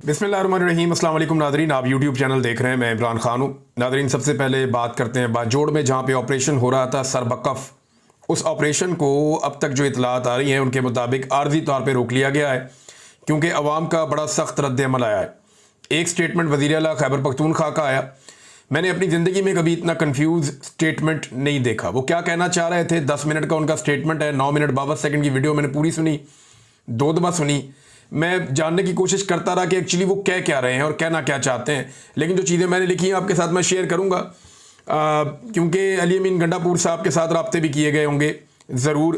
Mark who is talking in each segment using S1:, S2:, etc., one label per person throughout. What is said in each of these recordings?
S1: बिस्मिल्लाहिर्रहमानिर्रहीम। अस्सलाम वालेकुम नादरीन, आप यूट्यूब चैनल देख रहे हैं। मैं इमरान खान हूँ। नादरीन, सबसे पहले बात करते हैं बाजोड़ में जहाँ पे ऑपरेशन हो रहा था सरबकफ। उस ऑपरेशन को अब तक जो इतलात आ रही हैं उनके मुताबिक आर्जी तौर पर रोक लिया गया है क्योंकि अवाम का बड़ा सख्त रद्द-ए-अमल आया है। एक स्टेटमेंट वज़ीर आला खैबर पख्तूनख्वा का आया। मैंने अपनी ज़िंदगी में कभी इतना कन्फ्यूज़ स्टेटमेंट नहीं देखा। वो क्या कहना चाह रहे थे, 10 मिनट का उनका स्टेटमेंट है, 9 मिनट 52 सेकंड की वीडियो मैंने पूरी सुनी, 2 दफ़ा सुनी। मैं जानने की कोशिश करता रहा कि एक्चुअली वो कह क्या रहे हैं और कहना क्या चाहते हैं, लेकिन जो चीज़ें मैंने लिखी हैं आपके साथ मैं शेयर करूँगा क्योंकि अली अमीन गंडापुर साहब के साथ रब्ते भी किए गए होंगे ज़रूर।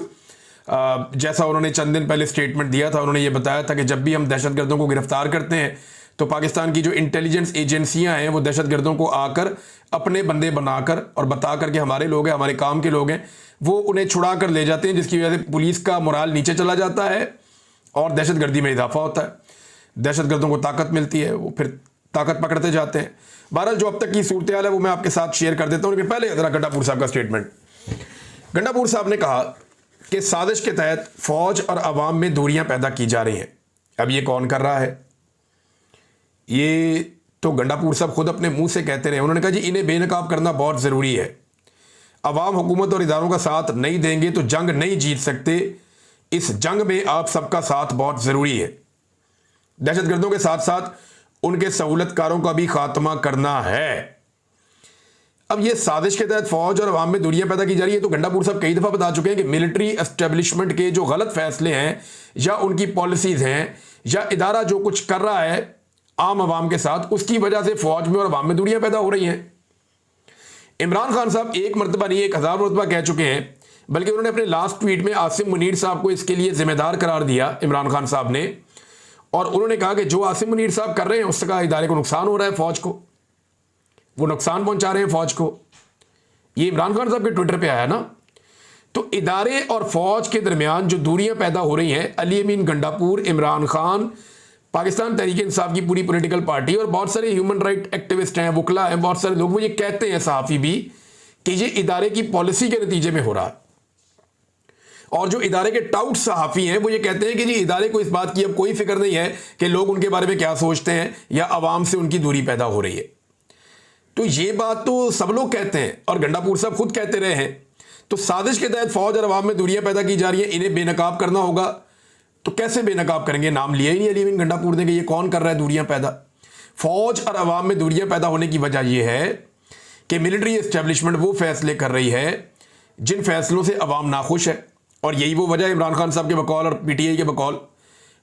S1: जैसा उन्होंने चंद दिन पहले स्टेटमेंट दिया था, उन्होंने ये बताया था कि जब भी हम दहशतगर्दों को गिरफ्तार करते हैं तो पाकिस्तान की जो इंटेलिजेंस एजेंसियां हैं वो दहशतगर्दों को आकर अपने बंदे बनाकर और बता कर के हमारे लोग हैं, हमारे काम के लोग हैं, वो उन्हें छुड़ा कर ले जाते हैं, जिसकी वजह से पुलिस का मोराल नीचे चला जाता है और दहशतगर्दी में इजाफा होता है। दहशतगर्दों को ताकत मिलती है, वो फिर ताकत पकड़ते जाते हैं। बहरहाल जो अब तक की सूरत हाल है वो मैं आपके साथ शेयर कर देता हूँ। लेकिन पहले जरा गंडापुर साहब का स्टेटमेंट। गंडापुर साहब ने कहा कि साजिश के तहत फौज और अवाम में दूरियां पैदा की जा रही हैं। अब ये कौन कर रहा है? ये तो गंडापुर साहब खुद अपने मुंह से कहते रहे। उन्होंने कहा जी इन्हें बेनकाब करना बहुत ज़रूरी है। अवाम हुकूमत और इदारों का साथ नहीं देंगे तो जंग नहीं जीत सकते। इस जंग में आप सबका साथ बहुत ज़रूरी है। दहशतगर्दों के साथ साथ उनके सहूलतकारों का भी खात्मा करना है। अब ये साजिश के तहत फौज और अवाम में दूरियां पैदा की जा रही है, तो गंडापुर साहब कई दफ़ा बता चुके हैं कि मिलिट्री एस्टेब्लिशमेंट के जो गलत फैसले हैं या उनकी पॉलिसीज़ हैं या इदारा जो कुछ कर रहा है आम आवाम के साथ, उसकी वजह से फौज में और अवाम में दूरियां पैदा हो रही हैं। इमरान खान साहब एक मरतबा नहीं 1000 मरतबा कह चुके हैं, बल्कि उन्होंने अपने लास्ट ट्वीट में आसिम मुनीर साहब को इसके लिए जिम्मेदार करार दिया इमरान खान साहब ने, और उन्होंने कहा कि जो आसिम मुनीर साहब कर रहे हैं उसका इदारे को नुकसान हो रहा है, फौज को वो नुकसान पहुंचा रहे हैं फौज को। ये इमरान खान साहब के ट्विटर पे आया ना। तो इदारे और फौज के दरमियान जो दूरियां पैदा हो रही हैं, अली अमीन गंडापुर, इमरान खान, पाकिस्तान तहरीक इंसाफ की पूरी पॉलिटिकल पार्टी और बहुत सारे ह्यूमन राइट एक्टिविस्ट हैं, वकला हैं, बहुत सारे लोग, वो ये कहते हैं सहाफ़ी भी कि ये इदारे की पॉलिसी के नतीजे में हो रहा है। और जो इदारे के टाउट सहाफ़ी हैं वो ये कहते हैं कि जी इदारे को इस बात की अब कोई फिक्र नहीं है कि लोग उनके बारे में क्या सोचते हैं या अवाम से उनकी दूरी पैदा हो रही है। तो ये बात तो सब लोग कहते हैं और गंडापुर साहब खुद कहते रहे हैं। तो साजिश के तहत फौज और अवाम में दूरियां पैदा की जा रही है, इन्हें बेनकाब करना होगा। तो कैसे बेनकाब करेंगे? नाम लिया ही नहीं अली अमीन गंडापुर ने कि ये कौन कर रहा है दूरियां पैदा। फौज और अवाम में दूरियां पैदा होने की वजह यह है कि मिलिट्री एस्टेब्लिशमेंट वो फैसले कर रही है जिन फैसलों से अवाम नाखुश है, और यही वो वजह है इमरान खान साहब के बकौल और पीटीआई के बकौल।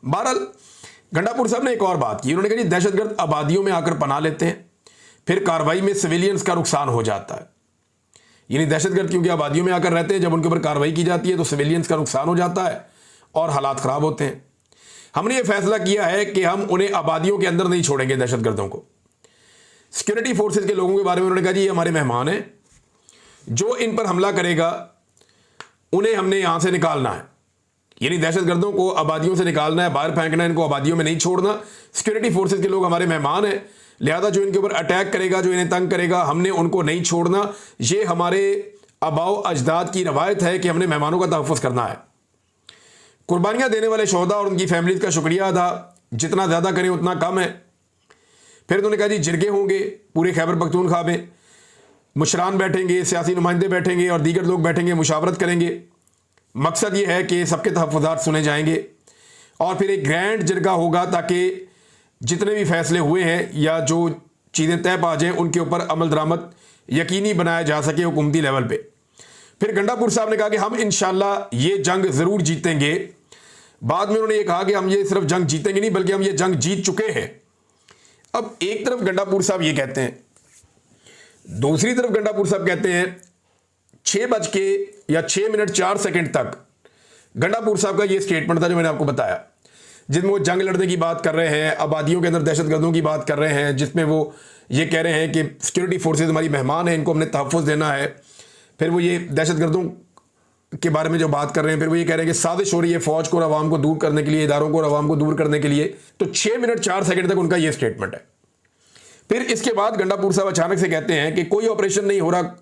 S1: बहरहाल गंडापुर साहब ने एक और बात की। उन्होंने कहा जी दहशतगर्द आबादियों में आकर पनाह लेते हैं, फिर कार्रवाई में सिविलियंस का नुकसान हो जाता है। यानी दहशतगर्द क्योंकि आबादियों में आकर रहते हैं, जब उनके ऊपर कार्रवाई की जाती है तो सिविलियंस का नुकसान हो जाता है और हालात ख़राब होते हैं। हमने ये फैसला किया है कि हम उन्हें आबादियों के अंदर नहीं छोड़ेंगे दहशतगर्दों को। सिक्योरिटी फोर्सेज के लोगों के बारे में उन्होंने कहा जी ये हमारे मेहमान हैं, जो इन पर हमला करेगा उन्हें हमने यहां से निकालना है। यानी दहशतगर्दों को आबादियों से निकालना है, बाहर फेंकना है, इनको आबादियों में नहीं छोड़ना। सिक्योरिटी फोर्सेज के लोग हमारे मेहमान हैं, लिहाजा जो इनके ऊपर अटैक करेगा, जो इन्हें तंग करेगा, हमने उनको नहीं छोड़ना। ये हमारे आबाओ अजदाद की रवायत है कि हमने मेहमानों का तहफ़्फ़ुज़ करना है। कुर्बानियाँ देने वाले शोहदा और उनकी फैमिलीज़ का शुक्रिया अदा जितना ज़्यादा करें उतना कम है। फिर उन्होंने कहा जी जिरगे होंगे पूरे खैबर पख्तूनख्वा में, मुशरान बैठेंगे, सियासी नुमाइंदे बैठेंगे और दीगर लोग बैठेंगे, मुशावरत करेंगे। मकसद ये है कि सबके तहफ़्फ़ुज़ात सुने जाएंगे और फिर एक ग्रैंड जिरगा होगा ताकि जितने भी फैसले हुए हैं या जो चीज़ें तय पा जाएँ उनके ऊपर अमल दरामद यकीनी बनाया जा सके हुकूमती लेवल पे। फिर गंडापुर साहब ने कहा कि हम इंशाल्लाह ये जंग ज़रूर जीतेंगे। बाद में उन्होंने ये कहा कि हम ये सिर्फ जंग जीतेंगे नहीं बल्कि हम ये जंग जीत चुके हैं। अब एक तरफ गंडापुर साहब ये कहते हैं, दूसरी तरफ गंडापुर साहब कहते हैं 6 मिनट 4 सेकंड तक गंडापुर साहब का ये स्टेटमेंट था जो मैंने आपको बताया, जिसमें वो जंग लड़ने की बात कर रहे हैं, आबादियों के अंदर दहशतगर्दों की बात कर रहे हैं, जिसमें वो ये कह रहे हैं कि सिक्योरिटी फोर्सेज हमारी मेहमान हैं, इनको हमने तहफ़्फ़ुज़ देना है। फिर वो ये दहशतगर्दों के बारे में जो बात कर रहे हैं, फिर वो ये कह रहे हैं कि साजिश हो रही है फौज को और अवाम को दूर करने के लिए, इदारों को और अवाम को दूर करने के लिए। तो 6 मिनट 4 सेकंड तक उनका ये स्टेटमेंट है। फिर इसके बाद गंडापुर साहब अचानक से कहते हैं कि कोई ऑपरेशन नहीं हो रहा,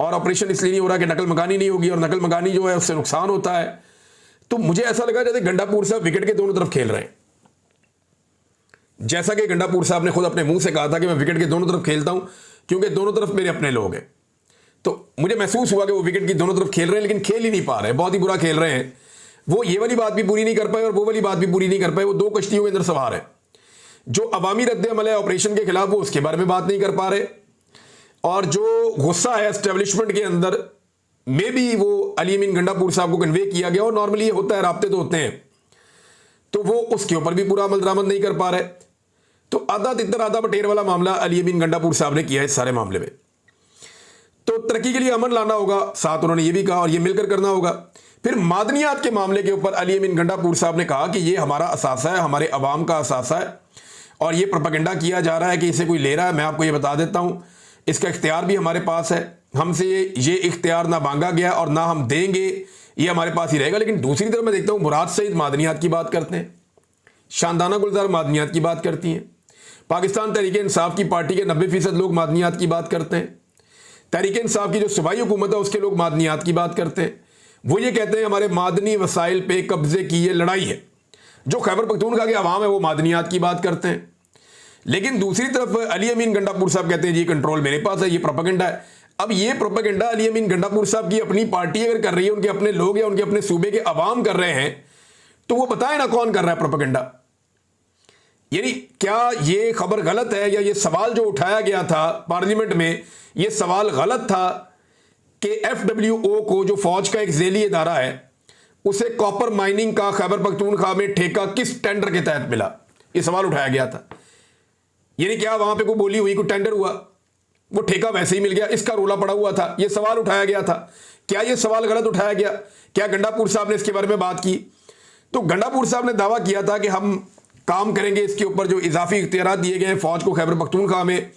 S1: और ऑपरेशन इसलिए नहीं हो रहा कि नकल मकानी नहीं होगी, और नकल मकानी जो है उससे नुकसान होता है। तो मुझे ऐसा लगा जैसे गंडापुर साहब विकेट के दोनों तरफ खेल रहे हैं जैसा कि गंडापुर साहब ने खुद अपने मुंह से कहा था कि मैं विकेट के दोनों तरफ खेलता हूं क्योंकि दोनों तरफ मेरे अपने लोग हैं। तो मुझे महसूस हुआ कि वो विकेट की दोनों तरफ खेल रहे हैं लेकिन खेल ही नहीं पा रहे, बहुत ही बुरा खेल रहे हैं। वो ये वाली बात भी पूरी नहीं कर पाए और वो वाली बात भी पूरी नहीं कर पाए। वो दो कश्तियों के अंदर सवार है। जो अवामी रद्द-ए-अमल है ऑपरेशन के खिलाफ, वो उसके बारे में बात नहीं कर पा रहे, और जो गुस्सा है एस्टेब्लिशमेंट के अंदर में भी वो अली अमीन गंडापुर साहब को कन्वे किया गया, और नॉर्मली ये होता है, राब्ते तो होते हैं, तो वो उसके ऊपर भी पूरा अमल दरामद नहीं कर पा रहे। तो आधा तितर आधा बटेर वाला मामला अली अमीन गंडापुर साहब ने किया है इस सारे मामले में। तो तरक्की के लिए अमन लाना होगा, साथ उन्होंने ये भी कहा, और ये मिलकर करना होगा। फिर मादनियात के मामले के ऊपर अली अमीन गंडापुर साहब ने कहा कि ये हमारा असासा है, हमारे अवाम का असासा है, और ये प्रोपेगेंडा किया जा रहा है कि इसे कोई ले रहा है। मैं आपको ये बता देता हूँ, इसका इख्तियार भी हमारे पास है, हमसे ये इख्तियार ना मांगा गया और ना हम देंगे, ये हमारे पास ही रहेगा। लेकिन दूसरी तरफ मैं देखता हूँ मुराद सईद मादनियात की बात करते हैं, शानदाना गुलजार मादनियात की बात करती हैं, पाकिस्तान तहरीक इंसाफ की पार्टी के 90% लोग मादनियात की बात करते हैं, तहरीक इंसाफ की जो सूबाई हुकूमत है उसके लोग मादनियात की बात करते हैं। वो ये कहते हैं हमारे मादनी वसाइल पे कब्जे की ये लड़ाई है। जो खैबर पख्तूनख्वा के अवाम है वो मादनियात की बात करते हैं। लेकिन दूसरी तरफ अली अमीन गंडापुर साहब कहते हैं जी कंट्रोल मेरे पास है, ये प्रोपेगेंडा है। अब ये प्रोपेगेंडा अली अमीन गंडापुर साहब की अपनी पार्टी अगर कर रही है, उनके अपने लोग या उनके अपने सूबे के अवाम कर रहे हैं, तो वो बताएं ना कौन कर रहा है प्रोपेगेंडा। यानी क्या ये खबर गलत है, या ये सवाल जो उठाया गया था पार्लियामेंट में, ये सवाल गलत था कि FWO को, जो फौज का एक झेली इदारा है, उसे कॉपर माइनिंग का खैबर पख्तूनख्वा में ठेका किस टेंडर के तहत मिला, ये सवाल उठाया गया था। यानी क्या वहां पे कोई बोली हुई, कोई टेंडर हुआ, वो ठेका वैसे ही मिल गया, इसका रोला पड़ा हुआ था, ये सवाल उठाया गया था। क्या ये सवाल गलत उठाया गया? क्या गंडापुर साहब ने इसके बारे में बात की? तो गंडापुर साहब ने दावा किया था कि हम काम करेंगे इसके ऊपर, जो इजाफी इख्तियारात दिए गए हैं फौज को खैबर पख्तूनख्वा में,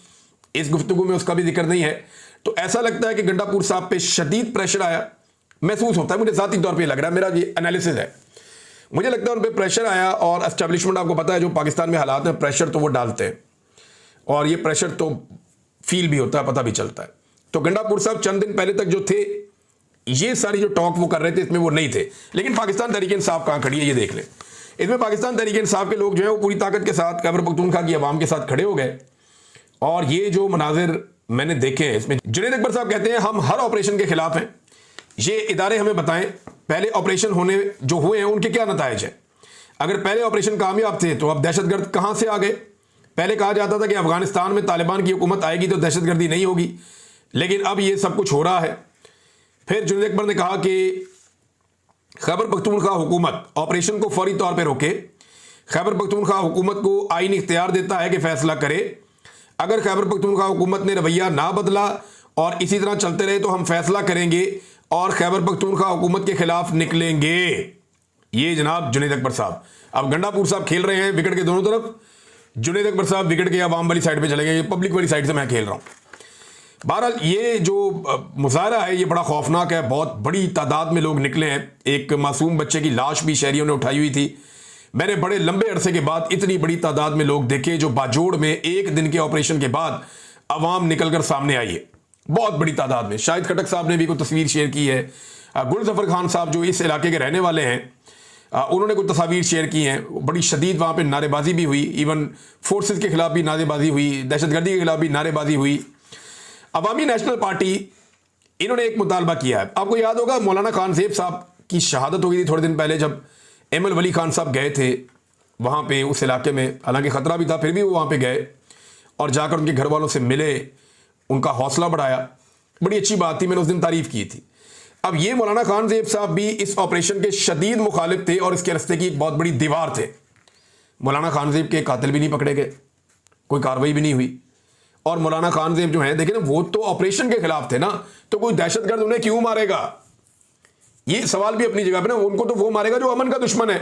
S1: इस गुफ्तगू में उसका भी जिक्र नहीं है। तो ऐसा लगता है कि गंडापुर साहब पे शदीद प्रेशर आया, महसूस होता है, मुझे ज़ाती तौर पे लग रहा है, मेरा ये एनालिसिस है, मुझे लगता है उन पर प्रेशर आया। और एस्टेब्लिशमेंट, आपको पता है जो पाकिस्तान में हालात हैं, प्रेशर तो वो डालते हैं, और ये प्रेशर तो फील भी होता है, पता भी चलता है। तो गंडापुर साहब चंद दिन पहले तक जो थे, ये सारी जो टॉक वो कर रहे थे, इसमें वो नहीं थे। लेकिन पाकिस्तान तहरीक इंसाफ कहाँ खड़ी है ये देख लें। इसमें पाकिस्तान तहरीक इंसाफ के लोग जो है वो पूरी ताकत के साथ खैबर पख्तूनख्वा की आवाम के साथ खड़े हो गए। और ये जो मनाजिर मैंने देखे हैं, इसमें जुनैद अकबर साहब कहते हैं हम हर ऑपरेशन के खिलाफ हैं, ये इदारे हमें बताएं पहले ऑपरेशन होने जो हुए हैं उनके क्या नताइज है। अगर पहले ऑपरेशन कामयाब थे तो अब दहशतगर्द कहाँ से आ गए? पहले कहा जाता था कि अफगानिस्तान में तालिबान की हुकूमत आएगी तो दहशतगर्दी नहीं होगी, लेकिन अब ये सब कुछ हो रहा है। फिर जुनैद अकबर ने कहा कि खैबर पख्तूनख्वा हुकूमत ऑपरेशन को फौरी तौर पर रोके। खैबर पख्तूनख्वा हुकूमत को आईनी इख्तियार देता है कि फैसला करे। अगर खैबर पख्तूनख्वा हुकूमत ने रवैया ना बदला और इसी तरह चलते रहे तो हम फैसला करेंगे और खैबर पख्तूनख्वा हुकूमत के खिलाफ निकलेंगे। ये जनाब जुनैद अकबर साहब। अब गंडापुर साहब खेल रहे हैं विकेट के दोनों तरफ, जुनैद अकबर साहब विकेट के अवाम वाली साइड पे चले गए, पब्लिक वाली साइड से मैं खेल रहा हूँ। बहरहाल ये जो मुजाहरा है ये बड़ा खौफनाक है, बहुत बड़ी तादाद में लोग निकले हैं। एक मासूम बच्चे की लाश भी शहरियों ने उठाई हुई थी। मैंने बड़े लंबे अरसे के बाद इतनी बड़ी तादाद में लोग देखे जो बाजोड़ में एक दिन के ऑपरेशन के बाद अवाम निकलकर सामने आई है, बहुत बड़ी तादाद में। शाहिद खटक साहब ने भी कोई तस्वीर शेयर की है, गुलजफर खान साहब जो इस इलाके के रहने वाले हैं उन्होंने कुछ तस्वीर शेयर की हैं। बड़ी शदीद वहाँ पे नारेबाजी भी हुई, इवन फोर्सेस के खिलाफ भी नारेबाजी हुई, दहशतगर्दी के खिलाफ भी नारेबाजी हुई। अवामी नेशनल पार्टी इन्होंने एक मुतालबा किया है। आपको याद होगा मौलाना खान ज़ेब साहब की शहादत हो गई थी थोड़े दिन पहले, जब एमएल वली खान साहब गए थे वहाँ पे उस इलाके में, हालांकि ख़तरा भी था फिर भी वो वहाँ पे गए और जाकर उनके घर वालों से मिले, उनका हौसला बढ़ाया। बड़ी अच्छी बात थी, मैंने उस दिन तारीफ़ की थी। अब ये मौलाना खान ज़ेब साहब भी इस ऑपरेशन के शदीद मुखालिफ थे और इसके रस्ते की एक बहुत बड़ी दीवार थे। मौलाना खान ज़ेब के कातिल भी नहीं पकड़े गए, कोई कार्रवाई भी नहीं हुई। और मौलाना खान ज़ेब जो हैं देखें ना, वो तो ऑपरेशन के खिलाफ थे ना, तो कोई दहशतगर्द उन्हें क्यों मारेगा? ये सवाल भी अपनी जगह पे ना। उनको तो वो मारेगा जो अमन का दुश्मन है,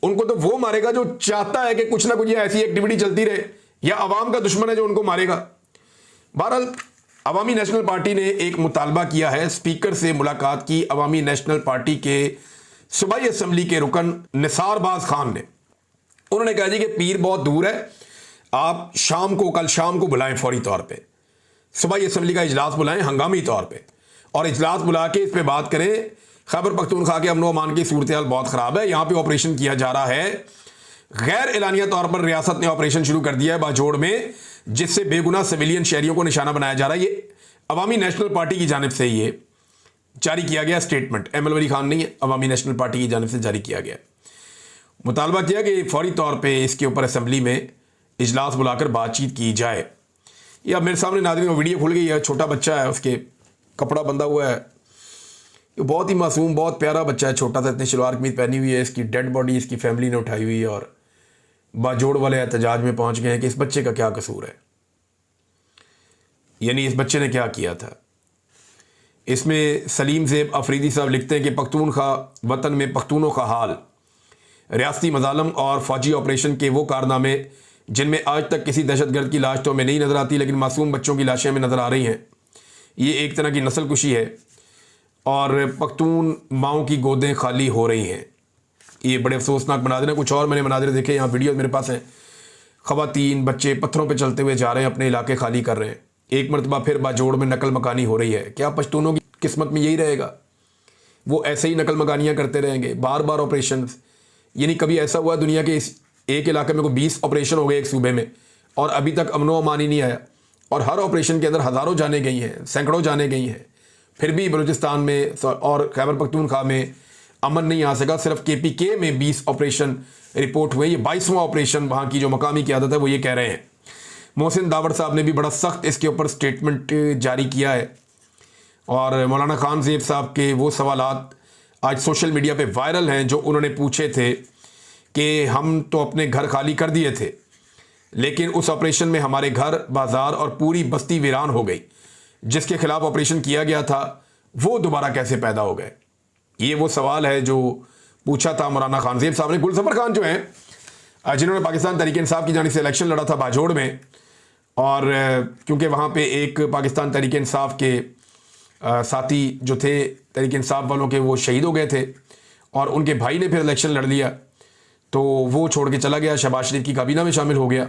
S1: उनको तो वो मारेगा जो चाहता है कि कुछ ना कुछ ऐसी एक्टिविटी चलती रहे, या अवाम का दुश्मन है जो उनको मारेगा। बहरहाल अवामी नेशनल पार्टी ने एक मुतालबा किया है, स्पीकर से मुलाकात की अवामी नेशनल पार्टी के सूबाई असम्बली के रुकन निसारबाज खान ने। उन्होंने कहा जी कि पीर बहुत दूर है, आप शाम को, कल शाम को बुलाएं फौरी तौर पे, सूबाई असम्बली का इजलास बुलाएं हंगामी तौर पे, और इजलास बुला के इस पे बात करें। खैबर पख्तूनख्वा के अमन व अमान की सूरत हाल बहुत ख़राब है, यहाँ पे ऑपरेशन किया जा रहा है, गैर एलानिया तौर पर रियासत ने ऑपरेशन शुरू कर दिया है बाजोड़ में, जिससे बेगुनाह सिविलियन शहरियों को निशाना बनाया जा रहा है। ये अवामी नेशनल पार्टी की जानिब से ये जारी किया गया स्टेटमेंट, एमएल वली खान नहीं है, अवामी नेशनल पार्टी की जानिब से जारी किया गया। मुतालबा किया कि फौरी तौर पर इसके ऊपर असम्बली में इजलास बुलाकर बातचीत की जाए। ये अब मेरे सामने नाज़रीन वीडियो खुल गई है, छोटा बच्चा है, उसके कपड़ा बंधा हुआ है, ये बहुत ही मासूम बहुत प्यारा बच्चा है, छोटा सा, इतनी शलवार कमीज पहनी हुई है। इसकी डेड बॉडी इसकी फैमिली ने उठाई हुई है और बाजोड़ वाले एहतजाज में पहुंच गए हैं कि इस बच्चे का क्या कसूर है, यानी इस बच्चे ने क्या किया था। इसमें सलीम ज़ेब अफरीदी साहब लिखते हैं कि पख्तूनख्वा वतन में पख्तूनों का हाल, रियासती मजालम और फौजी ऑपरेशन के वो कारनामे जिनमें आज तक किसी दहशतगर्द की लाश तो हमें नहीं नज़र आती, लेकिन मासूम बच्चों की लाशें हमें नज़र आ रही हैं। ये एक तरह की नस्ल कुशी है और पख्तून माओं की गोदें खाली हो रही हैं। ये बड़े अफसोसनाक मनाजिर हैं। कुछ और मैंने मनाजिर देखे, यहाँ वीडियो मेरे पास हैं। ख़वातीन बच्चे पत्थरों पे चलते हुए जा रहे हैं, अपने इलाके खाली कर रहे हैं। एक मरतबा फिर बाजोड़ में नकल मकानी हो रही है। क्या पश्तूनों की किस्मत में यही रहेगा? वो ऐसे ही नकल मकानियाँ करते रहेंगे, बार बार ऑपरेशन। यानी कभी ऐसा हुआ दुनिया के इस एक इलाके में को 20 ऑपरेशन हो गए एक सूबे में और अभी तक अमनो अमान ही नहीं आया, और हर ऑपरेशन के अंदर हज़ारों जाने गई हैं, सैकड़ों जाने गई हैं, फिर भी बलूचिस्तान में और खैबर पख्तूनख्वा में अमन नहीं आ सका। सिर्फ KPK में 20 ऑपरेशन रिपोर्ट हुए। ये 22वां ऑपरेशन वहाँ की जो मकामी क़यादत है वो ये कह रहे हैं। मोहसिन दावड़ साहब ने भी बड़ा सख्त इसके ऊपर स्टेटमेंट जारी किया है और मौलाना खान ज़ेब साहब के वो सवालात आज सोशल मीडिया पे वायरल हैं जो उन्होंने पूछे थे कि हम तो अपने घर खाली कर दिए थे, लेकिन उस ऑपरेशन में हमारे घर, बाज़ार और पूरी बस्ती वीरान हो गई। जिसके खिलाफ ऑपरेशन किया गया था वो दोबारा कैसे पैदा हो गए? ये वो सवाल है जो पूछा था मौलाना खान ज़ेब साहब ने। गुलज़फ़र खान जो हैं जिन्होंने पाकिस्तान तहरीक इंसाफ की जानिब से इलेक्शन लड़ा था बाजोड़ में, और क्योंकि वहाँ पे एक पाकिस्तान तहरीक इंसाफ के साथी जो थे तहरीक इंसाफ वालों के, वो शहीद हो गए थे और उनके भाई ने फिर इलेक्शन लड़ लिया, तो वो छोड़ के चला गया, शहबाज शरीफ की काबीना में शामिल हो गया।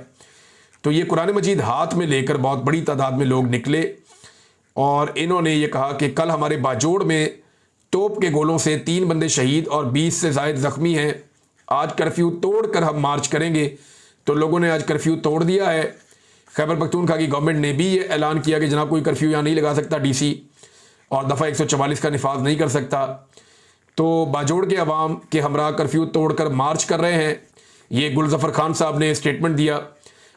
S1: तो ये कुरान मजीद हाथ में लेकर बहुत बड़ी तादाद में लोग निकले और इन्होंने ये कहा कि कल हमारे बाजोड़ में तोप के गोलों से 3 बंदे शहीद और 20 से ज़ायद ज़ख्मी हैं। आज कर्फ्यू तोड़कर हम मार्च करेंगे। तो लोगों ने आज कर्फ्यू तोड़ दिया है। खैबर पख्तूनख्वा की गवर्नमेंट ने भी ये ऐलान किया कि जनाब कोई कर्फ्यू यहाँ नहीं लगा सकता, DC और दफ़ा 144 का निफाज नहीं कर सकता। तो बाजोड़ के अवाम के हमरा कर्फ्यू तोड़कर मार्च कर रहे हैं। ये गुलज़फ़र खान साहब ने स्टेटमेंट दिया,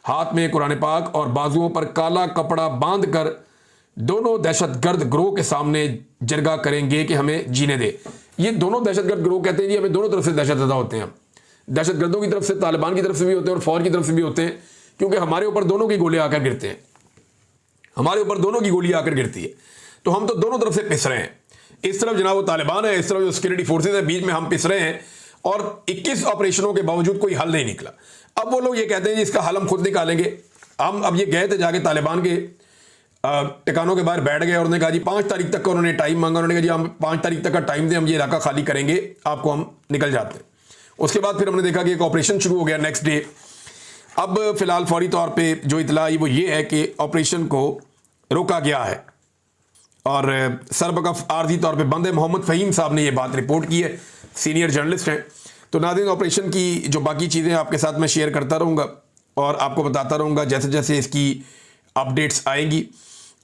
S1: हाथ में कुरान पाक और बाजुओं पर काला कपड़ा बांध कर दोनों दहशतगर्द गिरोह के सामने जरगा करेंगे कि हमें जीने दे। ये दोनों दहशतगर्द गिरोह कहते हैं जी, हमें दोनों तरफ से दहशतज़दा होते हैं। दहशतगर्दों की तरफ से, तालिबान की तरफ से भी होते हैं और फौज की तरफ से भी होते हैं, क्योंकि हमारे ऊपर दोनों की गोलियां आकर गिरते हैं, हमारे ऊपर दोनों की गोलियां आकर गिरती है। तो हम तो दोनों तरफ से पिस रहे हैं। इस तरफ जनाब वो तालिबान है, इस तरफ जो सिक्योरिटी फोर्सेज है, बीच में हम पिस रहे हैं और 21 ऑपरेशनों के बावजूद कोई हल नहीं निकला। अब वो लोग ये कहते हैं जी इसका हल हम खुद निकालेंगे। हम अब ये गए थे जाके तालिबान के ठिकानों के बाहर बैठ गए और उन्होंने कहा जी 5 तारीख तक का उन्होंने टाइम मांगा। उन्होंने कहा जी हम 5 तारीख तक का टाइम दें, हम ये इलाका खाली करेंगे, आपको हम निकल जाते हैं। उसके बाद फिर हमने देखा कि एक ऑपरेशन शुरू हो गया नेक्स्ट डे। अब फिलहाल फौरी तौर पे जो इतला आई वो ये है कि ऑपरेशन को रोका गया है और सरबकफ आर्जी तौर पे बंद है। मोहम्मद फ़हीम साहब ने ये बात रिपोर्ट की है, सीनियर जर्नलिस्ट हैं। तो नाज़रीन ऑपरेशन की जो बाकी चीज़ें आपके साथ मैं शेयर करता रहूँगा और आपको बताता रहूँगा जैसे जैसे इसकी अपडेट्स आएंगी।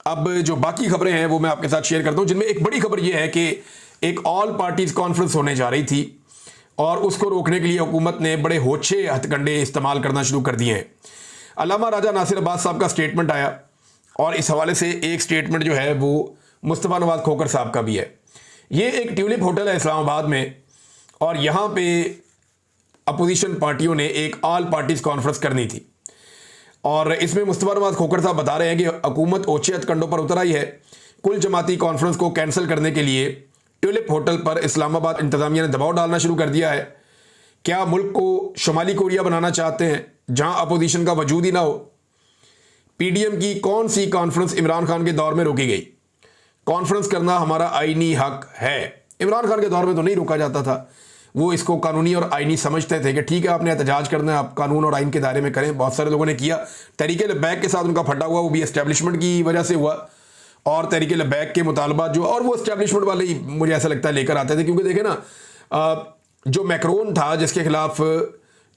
S1: अब जो बाकी खबरें हैं वो मैं आपके साथ शेयर करता हूँ, जिनमें एक बड़ी खबर ये है कि एक ऑल पार्टीज़ कॉन्फ्रेंस होने जा रही थी और उसको रोकने के लिए हुकूमत ने बड़े होछे हथकंडे इस्तेमाल करना शुरू कर दिए हैं। अल्लामा राजा नासिर अब्बास साहब का स्टेटमेंट आया और इस हवाले से एक स्टेटमेंट जो है वो मुस्तफ़ा नवाज़ खोखर साहब का भी है। ये एक ट्यूलिप होटल है इस्लामाबाद में और यहाँ पे अपोजिशन पार्टियों ने एक ऑल पार्टीज़ कॉन्फ्रेंस करनी थी और इसमें मुस्तफ़ा नवाज़ खोखर साहब बता रहे हैं कि हुकूमत ओछे हथकंडों पर उतर आई है। कुल जमाती कॉन्फ्रेंस को कैंसिल करने के लिए ट्यूलिप होटल पर इस्लामाबाद इंतज़ामिया ने दबाव डालना शुरू कर दिया है। क्या मुल्क को शुमाली कोरिया बनाना चाहते हैं जहाँ अपोजिशन का वजूद ही ना हो? PDM की कौन सी कॉन्फ्रेंस इमरान खान के दौर में रोकी गई? कॉन्फ्रेंस करना हमारा आईनी हक है। इमरान खान के दौर में तो नहीं रोका जाता था, वो इसको कानूनी और आईनी समझते थे कि ठीक है आपने एहतजाज करना है, आप कानून और आइन के दायरे में करें। बहुत सारे लोगों ने किया। तहरीक लब्बैक के साथ उनका फटा हुआ, वो भी एस्टेब्लिशमेंट की वजह से हुआ और तहरीक लब्बैक के मुतालबात जो, और वो एस्टेब्लिशमेंट वाले ही मुझे ऐसा लगता है लेकर आते थे, क्योंकि देखें ना जो मैक्रोन था जिसके खिलाफ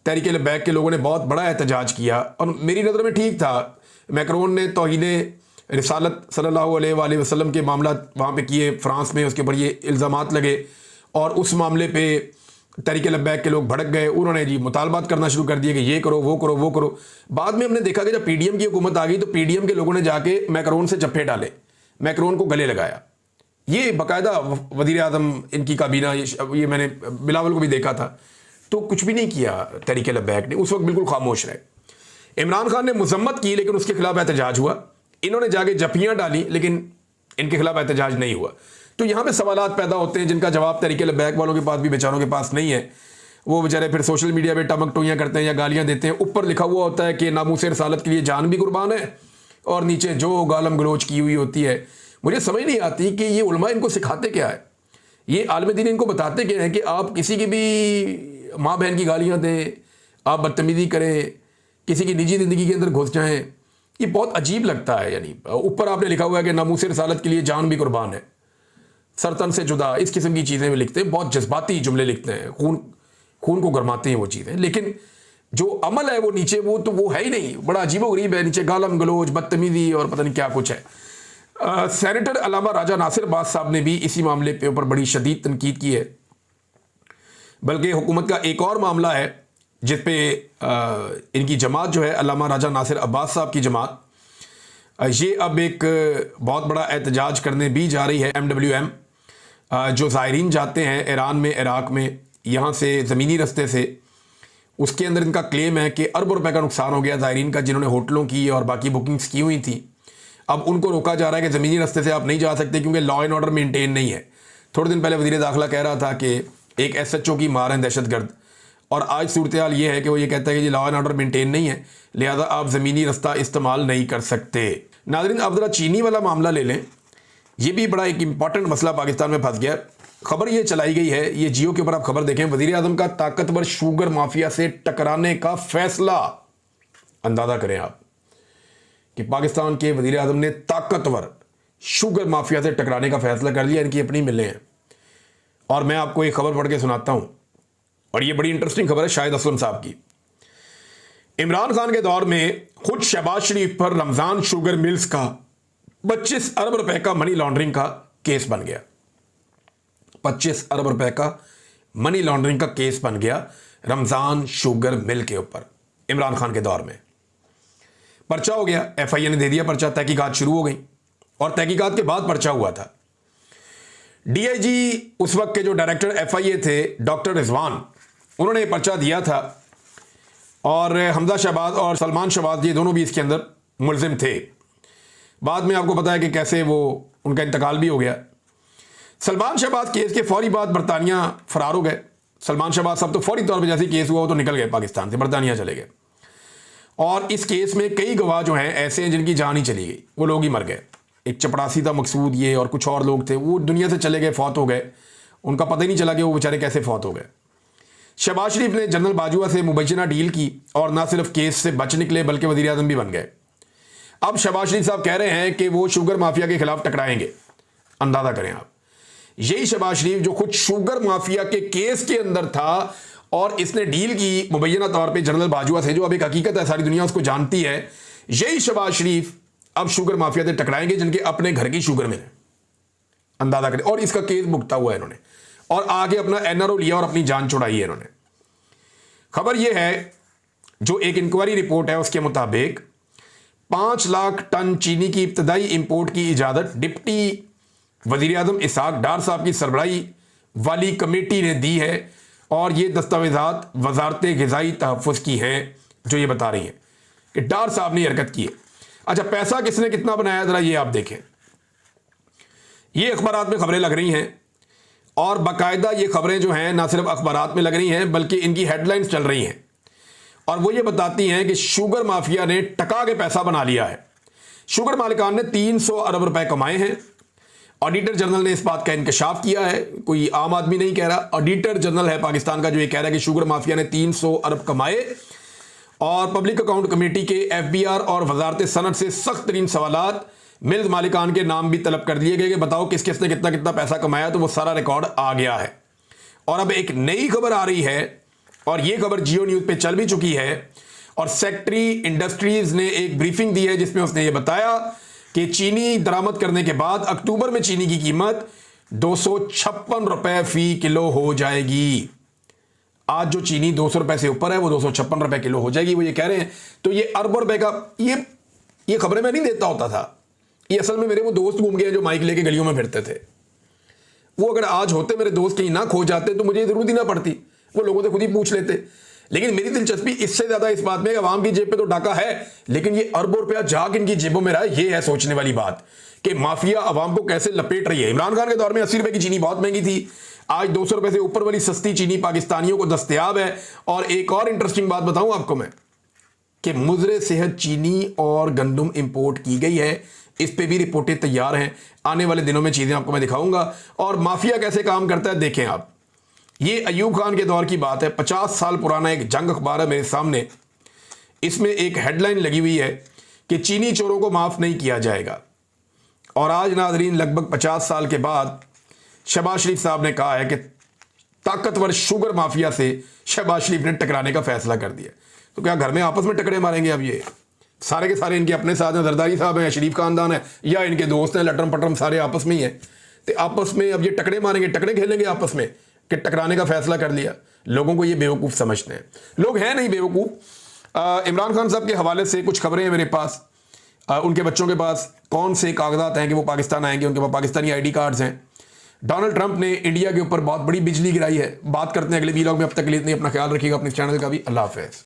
S1: तहरीक लब्बैक के लोगों ने बहुत बड़ा एहतजाज किया और मेरी नज़र में ठीक था। मैक्रोन ने तौहीन रिसालत सल्लल्लाहु अलैहि वसल्लम के मामला वहाँ पे किए फ्रांस में, उसके ऊपर ये इल्ज़ामात लगे और उस मामले पे तहरीक लब्बैक के लोग भड़क गए। उन्होंने जी मुतालबात करना शुरू कर दिए कि ये करो वो करो वो करो। बाद में हमने देखा कि जब पीडीएम की हुकूमत आ गई तो पीडीएम के लोगों ने जाके मैक्रोन से जप्फे डाले, मैक्रोन को गले लगाया। ये बाकायदा वज़ीर आज़म इनकी काबीना, ये मैंने बिलावल को भी देखा था, तो कुछ भी नहीं किया तहरीक लब्बैक ने, उस वक्त बिल्कुल खामोश रहे। इमरान खान ने मजम्मत की लेकिन उसके खिलाफ एहतजाज हुआ, इन्होंने जाके जफियाँ डाली लेकिन इनके खिलाफ एहतजाज नहीं हुआ। तो यहाँ पे सवालात पैदा होते हैं जिनका जवाब तहरीक लब्बैक वालों के पास भी बेचारों के पास नहीं है। वो बेचारे फिर सोशल मीडिया पे टमक टोइयाँ करते हैं या गालियाँ देते हैं। ऊपर लिखा हुआ होता है कि नामूस रिसालत के लिए जान भी कुर्बान है, और नीचे जो गालम गलोच की हुई होती है। मुझे समझ नहीं आती कि ये उलमा इनको सिखाते क्या है, ये आलिम दीन इनको बताते क्या है कि आप किसी की भी माँ बहन की गालियाँ दें, आप बदतमीज़ी करें, किसी की निजी ज़िंदगी के अंदर घुस जाएँ। ये बहुत अजीब लगता है। यानी ऊपर आपने लिखा हुआ है कि नामूस रिसालत के लिए जान भी कुर्बान है, सरतन से जुदा, इस किस्म की चीज़ें भी लिखते हैं, बहुत जज्बाती जुमले लिखते हैं, खून को गरमाते हैं वो चीज़ें। लेकिन जो अमल है वो नीचे वो है ही नहीं, बड़ा अजीबोगरीब है। नीचे गालम गलोच, बदतमीज़ी और पता नहीं क्या कुछ है। सेनेटर अल्लामा राजा नासिर अब्बास साहब ने भी इसी मामले के ऊपर बड़ी शदीद तनकीद की है। बल्कि हुकूमत का एक और मामला है जिस पे इनकी जमात जो है, अल्लामा राजा नासिर अब्बास साहब की जमात, ये अब एक बहुत बड़ा एहतजाज करने भी जा रही है। MWM जो ज़ायरीन जाते हैं ईरान में, इराक़ में, यहाँ से ज़मीनी रस्ते से, उसके अंदर इनका क्लेम है कि अरबों रुपए का नुकसान हो गया ज़ायरीन का, जिन्होंने होटलों की और बाकी बुकिंग्स की हुई थी। अब उनको रोका जा रहा है कि ज़मीनी रस्ते से आप नहीं जा सकते क्योंकि लॉ एंड ऑर्डर मेंटेन नहीं है। थोड़े दिन पहले वज़ीर दाखिला कह रहा था कि एक SHO की मार है दहशतगर्द, और आज सूरत हाल ये है कि वो ये कहता है कि लॉ एंड ऑर्डर मेंटेन नहीं है, लिहाजा आप ज़मीनी रास्ता इस्तेमाल नहीं कर सकते। नाज़रीन, अब ज़रा चीनी वाला मामला ले लें। ये भी बड़ा एक इंपॉर्टेंट मसला पाकिस्तान में फंस गया। खबर ये चलाई गई है, ये जियो के ऊपर आप खबर देखें, वज़ीर आज़म का ताकतवर शुगर माफिया से टकराने का फैसला। अंदाज़ा करें आप कि पाकिस्तान के वज़ीर आज़म ने ताकतवर शुगर माफिया से टकराने का फैसला कर लिया। इनकी अपनी मिलें हैं, और मैं आपको एक खबर पढ़ के सुनाता हूँ, और ये बड़ी इंटरेस्टिंग खबर है शाहिद असलम साहब की। इमरान खान के दौर में खुद शहबाज शरीफ पर रमज़ान शुगर मिल्स का 25 अरब रुपए का मनी लॉन्ड्रिंग का केस बन गया। 25 अरब रुपए का मनी लॉन्ड्रिंग का केस बन गया रमज़ान शुगर मिल के ऊपर। इमरान खान के दौर में पर्चा हो गया, FIA ने दे दिया पर्चा, तहकीकात शुरू हो गई, और तहकीकात के बाद पर्चा हुआ था। DIG उस वक्त के जो डायरेक्टर FIA थे डॉक्टर रिजवान, उन्होंने पर्चा दिया था, और हमजा शहबाज और सलमान शहबाज ये दोनों भी इसके अंदर मुलजिम थे। बाद में आपको पता है कि कैसे वो उनका इंतकाल भी हो गया। सलमान शहबाज केस के फौरी बाद बरतानिया फरार हो गए। सलमान शहबाज साहब तो फौरी तौर पर जैसे केस हुआ वो तो निकल गए पाकिस्तान से, बरतानिया चले गए। और इस केस में कई गवाह जो हैं ऐसे हैं जिनकी जान ही चली गई, वो लोग ही मर गए। एक चपड़ासी था मकसूद, ये और कुछ और लोग थे, वो दुनिया से चले गए, फौत हो गए। उनका पता ही नहीं चला कि वो बेचारे कैसे फौत हो गए। शहबाज शरीफ ने जनरल बाजुआ से मुबैना डील की, और ना सिर्फ केस से बच निकले बल्कि वज़ीर आज़म भी बन गए। अब शहबाज शरीफ साहब कह रहे हैं कि वो शुगर माफिया के खिलाफ टकराएंगे। अंदाजा करें आप, यही शहबाज शरीफ जो खुद शुगर माफिया के केस के अंदर था, और इसने डील की मुबैना तौर पे जनरल बाजुआ से, जो अब एक हकीकत है, सारी दुनिया उसको जानती है। यही शहबाज शरीफ अब शुगर माफिया से टकराएंगे जिनके अपने घर की शुगर मिल है। अंदाजा करें, और इसका केस भुगता हुआ है इन्होंने, और आगे अपना NRO लिया और अपनी जान छुड़ाई है इन्होंने। खबर यह है, जो एक इंक्वायरी रिपोर्ट है उसके मुताबिक 5 लाख टन चीनी की इब्तदाई इंपोर्ट की इजाज़त डिप्टी वज़ीर आज़म इसहाक डार साहब की सरबराही वाली कमेटी ने दी है, और ये दस्तावेजात वजारत ग़िज़ाई तहफ़्फ़ुज़ की हैं, जो ये बता रही हैं कि डार साहब ने हरकत की है। अच्छा, पैसा किसने कितना बनाया, ज़रा ये आप देखें। ये अखबारात में खबरें लग रही हैं, और बाकायदा ये खबरें जो हैं ना सिर्फ अखबारात में लग रही हैं बल्कि इनकी हेडलाइंस चल रही हैं, और वो ये बताती हैं कि शुगर माफिया ने टका के पैसा बना लिया है। शुगर मालिकान ने 300 अरब रुपए कमाए हैं। ऑडिटर जनरल ने इस बात का इंकशाफ किया है, कोई आम आदमी नहीं कह रहा, ऑडिटर जनरल है पाकिस्तान का जो ये कह रहा है कि शुगर माफिया ने 300 अरब कमाए। और पब्लिक अकाउंट कमेटी के FBR और वजारत सनत से सख्त तरीन सवालात, मिल्स मालिकान के नाम भी तलब कर दिए गए कि बताओ किस किस ने कितना कितना पैसा कमाया, तो वो सारा रिकॉर्ड आ गया है। और अब एक नई खबर आ रही है और ये खबर जियो न्यूज़ पे चल भी चुकी है और सेक्रेटरी इंडस्ट्रीज ने एक ब्रीफिंग दी है जिसमें उसने ये बताया कि चीनी दरामद करने के बाद अक्टूबर में चीनी की कीमत 256 रुपए फी किलो हो जाएगी। आज जो चीनी 200 रुपए से ऊपर है वो 256 रुपए किलो हो जाएगी, वो ये कह रहे हैं। तो ये अरबों रुपए का ये खबरें मैं नहीं देता होता था, ये असल में मेरे वो दोस्त घूम गए जो माइक लेके गलियों में फिरते थे। वो अगर आज होते मेरे दोस्त कहीं ना खो जाते तो मुझे जरूरत ही ना पड़ती, वो लोगों से खुद ही पूछ लेते। लेकिन मेरी दिलचस्पी इससे ज्यादा इस बात में, अवाम की जेब पे तो डाका है लेकिन ये अरबों रुपया जाग इनकी जेबों में रहा है, ये है सोचने वाली बात कि माफिया अवाम को कैसे लपेट रही है। इमरान खान के दौर में 80 रुपए की चीनी बहुत महंगी थी, आज 200 रुपए से ऊपर वाली सस्ती चीनी पाकिस्तानियों को दस्तयाब है। और एक और इंटरेस्टिंग बात बताऊं आपको मैं कि मुजरे सेहत चीनी और गंदम इंपोर्ट की गई है, इस पे भी रिपोर्टें तैयार हैं, आने वाले दिनों में चीजें आपको मैं दिखाऊंगा। और माफिया कैसे काम करता है देखें आप। ये अयूब खान के दौर की बात है, 50 साल पुराना एक जंग अखबार है मेरे सामने, इसमें एक हेडलाइन लगी हुई है कि चीनी चोरों को माफ नहीं किया जाएगा। और आज नाजरीन लगभग 50 साल के बाद शहबाज शरीफ साहब ने कहा है कि ताकतवर शुगर माफिया से शहबाज शरीफ ने टकराने का फैसला कर दिया। तो क्या घर में आपस में टकरे मारेंगे अब? ये सारे के सारे इनके अपने साथ हैं, जरदारी साहब हैं, शरीफ खानदान है या इनके दोस्त हैं, लटरम पटरम सारे आपस में ही हैं। तो आपस में अब ये टकरे मारेंगे, टकरे खेलेंगे आपस में कि टकराने का फैसला कर लिया। लोगों को ये बेवकूफ़ समझते हैं, लोग हैं नहीं बेवकूफ़। इमरान खान साहब के हवाले से कुछ खबरें हैं मेरे पास। उनके बच्चों के पास कौन से कागजात हैं कि वो पाकिस्तान आएंगे, उनके पास पाकिस्तानी ID कार्ड्स हैं। डोनाल्ड ट्रंप ने इंडिया के ऊपर बहुत बड़ी बिजली गिराई है। बात करते हैं अगले वीलॉग में, अब तक के लिए इतनी, अपना ख्याल रखिएगा, अपने चैनल का भी। अल्लाह हाफ़िज़।